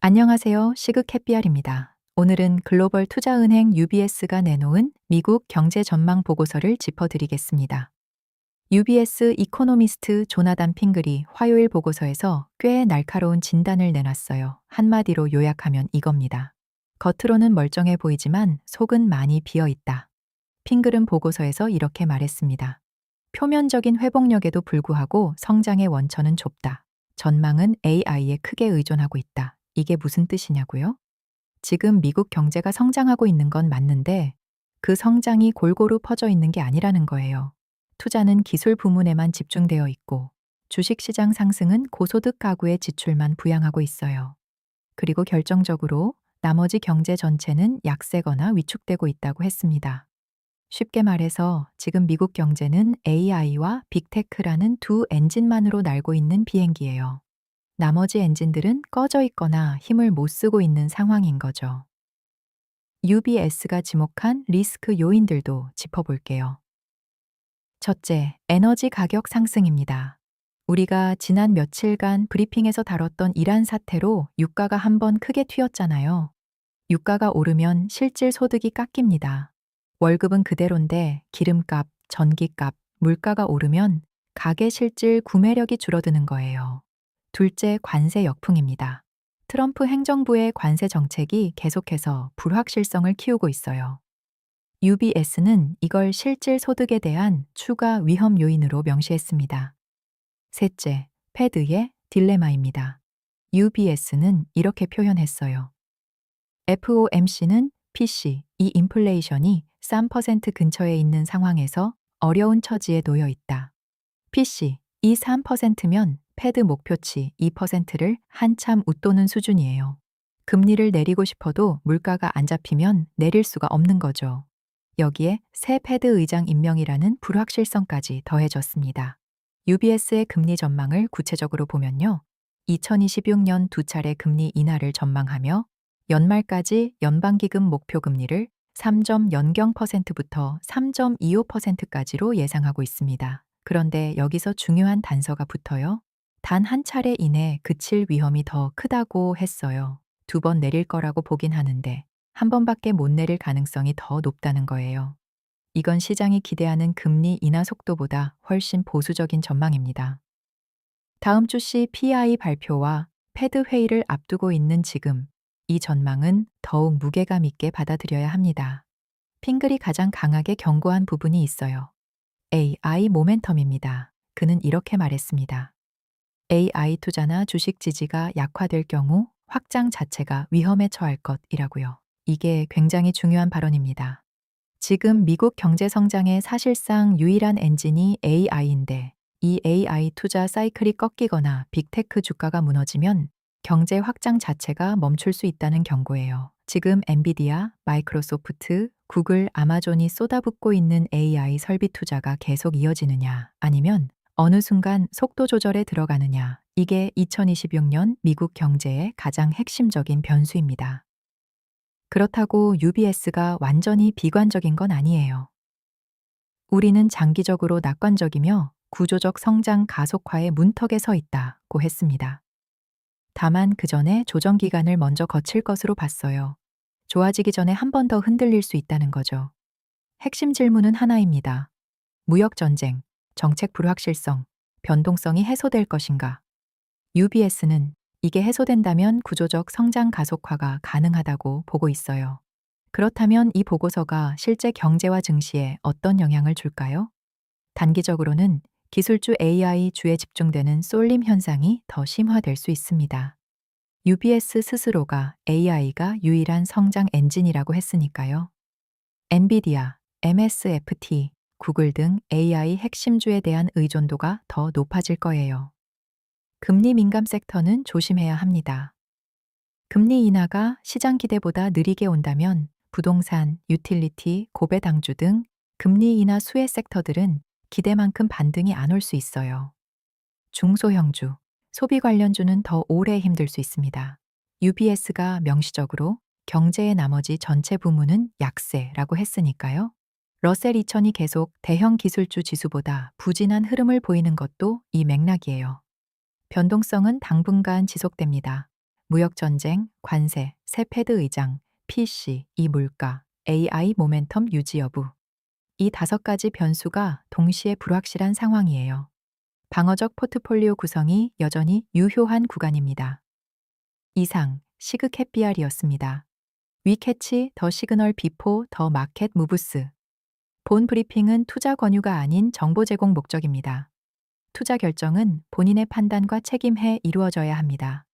안녕하세요. 시극 햇비알입니다. 오늘은 글로벌 투자은행 UBS가 내놓은 미국 경제 전망 보고서를 짚어드리겠습니다. UBS 이코노미스트 조나단 핑글이 화요일 보고서에서 꽤 날카로운 진단을 내놨어요. 한마디로 요약하면 이겁니다. 겉으로는 멀쩡해 보이지만 속은 많이 비어 있다. 핑글은 보고서에서 이렇게 말했습니다. 표면적인 회복력에도 불구하고 성장의 원천은 좁다. 전망은 AI에 크게 의존하고 있다. 이게 무슨 뜻이냐고요? 지금 미국 경제가 성장하고 있는 건 맞는데 그 성장이 골고루 퍼져 있는 게 아니라는 거예요. 투자는 기술 부문에만 집중되어 있고 주식시장 상승은 고소득 가구의 지출만 부양하고 있어요. 그리고 결정적으로 나머지 경제 전체는 약세거나 위축되고 있다고 했습니다. 쉽게 말해서 지금 미국 경제는 AI와 빅테크라는 두 엔진만으로 날고 있는 비행기예요. 나머지 엔진들은 꺼져 있거나 힘을 못 쓰고 있는 상황인 거죠. UBS가 지목한 리스크 요인들도 짚어볼게요. 첫째, 에너지 가격 상승입니다. 우리가 지난 며칠간 브리핑에서 다뤘던 이란 사태로 유가가 한번 크게 튀었잖아요. 유가가 오르면 실질 소득이 깎입니다. 월급은 그대로인데 기름값, 전기값, 물가가 오르면 가계 실질 구매력이 줄어드는 거예요. 둘째, 관세 역풍입니다. 트럼프 행정부의 관세 정책이 계속해서 불확실성을 키우고 있어요. UBS는 이걸 실질 소득에 대한 추가 위험 요인으로 명시했습니다. 셋째, 패드의 딜레마입니다. UBS는 이렇게 표현했어요. FOMC는 PC, 이 인플레이션이 3% 근처에 있는 상황에서 어려운 처지에 놓여 있다. PC, 이 3%면 패드 목표치 2%를 한참 웃도는 수준이에요. 금리를 내리고 싶어도 물가가 안 잡히면 내릴 수가 없는 거죠. 여기에 새 패드 의장 임명이라는 불확실성까지 더해졌습니다. UBS의 금리 전망을 구체적으로 보면요. 2026년 두 차례 금리 인하를 전망하며 연말까지 연방기금 목표 금리를 3.00%부터 3.25%까지로 예상하고 있습니다. 그런데 여기서 중요한 단서가 붙어요. 단 한 차례 이내 그칠 위험이 더 크다고 했어요. 두 번 내릴 거라고 보긴 하는데 한 번밖에 못 내릴 가능성이 더 높다는 거예요. 이건 시장이 기대하는 금리 인하 속도보다 훨씬 보수적인 전망입니다. 다음 주 CPI 발표와 패드 회의를 앞두고 있는 지금, 이 전망은 더욱 무게감 있게 받아들여야 합니다. 핑글이 가장 강하게 경고한 부분이 있어요. AI 모멘텀입니다. 그는 이렇게 말했습니다. AI 투자나 주식 지지가 약화될 경우 확장 자체가 위험에 처할 것이라고요. 이게 굉장히 중요한 발언입니다. 지금 미국 경제 성장의 사실상 유일한 엔진이 AI인데 이 AI 투자 사이클이 꺾이거나 빅테크 주가가 무너지면 경제 확장 자체가 멈출 수 있다는 경고예요. 지금 엔비디아, 마이크로소프트, 구글, 아마존이 쏟아붓고 있는 AI 설비 투자가 계속 이어지느냐, 아니면 어느 순간 속도 조절에 들어가느냐, 이게 2026년 미국 경제의 가장 핵심적인 변수입니다. 그렇다고 UBS가 완전히 비관적인 건 아니에요. 우리는 장기적으로 낙관적이며 구조적 성장 가속화의 문턱에 서 있다고 했습니다. 다만 그 전에 조정 기간을 먼저 거칠 것으로 봤어요. 좋아지기 전에 한 번 더 흔들릴 수 있다는 거죠. 핵심 질문은 하나입니다. 무역 전쟁, 정책 불확실성, 변동성이 해소될 것인가? UBS는 이게 해소된다면 구조적 성장 가속화가 가능하다고 보고 있어요. 그렇다면 이 보고서가 실제 경제와 증시에 어떤 영향을 줄까요? 단기적으로는 기술주 AI 주에 집중되는 쏠림 현상이 더 심화될 수 있습니다. UBS 스스로가 AI가 유일한 성장 엔진이라고 했으니까요. 엔비디아, MSFT, 구글 등 AI 핵심주에 대한 의존도가 더 높아질 거예요. 금리 민감 섹터는 조심해야 합니다. 금리 인하가 시장 기대보다 느리게 온다면 부동산, 유틸리티, 고배당주 등 금리 인하 수혜 섹터들은 기대만큼 반등이 안 올 수 있어요. 중소형주, 소비 관련주는 더 오래 힘들 수 있습니다. UBS가 명시적으로 경제의 나머지 전체 부문은 약세라고 했으니까요. 러셀 2000이 계속 대형 기술주 지수보다 부진한 흐름을 보이는 것도 이 맥락이에요. 변동성은 당분간 지속됩니다. 무역전쟁, 관세, 새 패드 의장, PC, 이 물가, AI 모멘텀 유지 여부. 이 5가지 변수가 동시에 불확실한 상황이에요. 방어적 포트폴리오 구성이 여전히 유효한 구간입니다. 이상, 시그 캣비알이었습니다. 위캐치 더 시그널 비포 더 마켓 무브스. 본 브리핑은 투자 권유가 아닌 정보 제공 목적입니다. 투자 결정은 본인의 판단과 책임해 이루어져야 합니다.